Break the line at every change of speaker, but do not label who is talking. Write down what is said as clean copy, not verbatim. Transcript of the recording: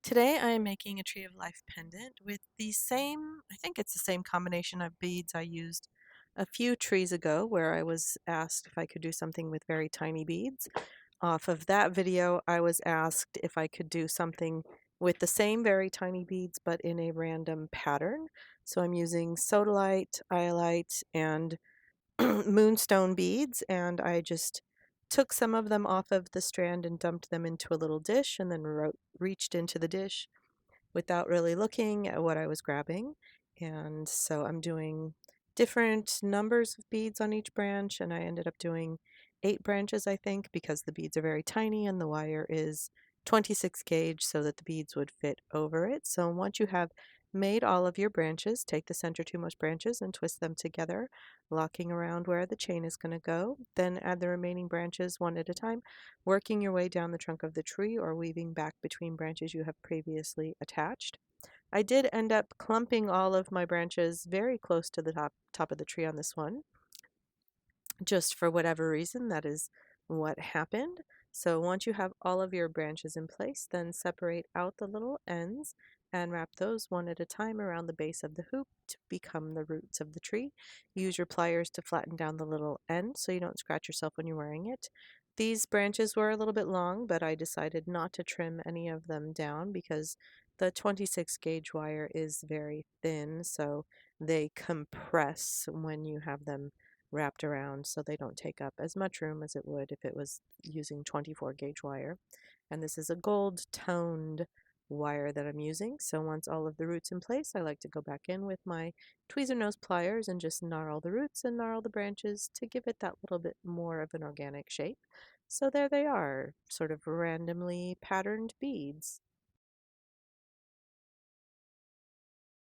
Today I am making a Tree of Life pendant with the same, I think it's the same combination of beads I used a few trees ago where I was asked if I could do something with very tiny beads. Off of that video, I was asked if I could do something with the same very tiny beads but in a random pattern. So I'm using Sodalite, Iolite, and Moonstone beads, and I just took some of them off of the strand and dumped them into a little dish and then reached into the dish without really looking at what I was grabbing. And so I'm doing different numbers of beads on each branch, and I ended up doing 8 branches, I think, because the beads are very tiny and the wire is 26 gauge so that the beads would fit over it. So once you have made all of your branches, take the center twomost branches and twist them together, locking around where the chain is going to go. Then add the remaining branches one at a time, working your way down the trunk of the tree or weaving back between branches you have previously attached. I did end up clumping all of my branches very close to the top of the tree on this one, just for whatever reason. That is what happened. So once you have all of your branches in place, then separate out the little ends and wrap those one at a time around the base of the hoop to become the roots of the tree. Use your pliers to flatten down the little end so you don't scratch yourself when you're wearing it. These branches were a little bit long, but I decided not to trim any of them down because the 26 gauge wire is very thin, so they compress when you have them wrapped around, so they don't take up as much room as it would if it was using 24 gauge wire. And this is a gold toned wire that I'm using. So once all of the roots in place, I like to go back in with my tweezer nose pliers and just gnarl the roots and gnarl the branches to give it that little bit more of an organic shape. So there they are, sort of randomly patterned beads.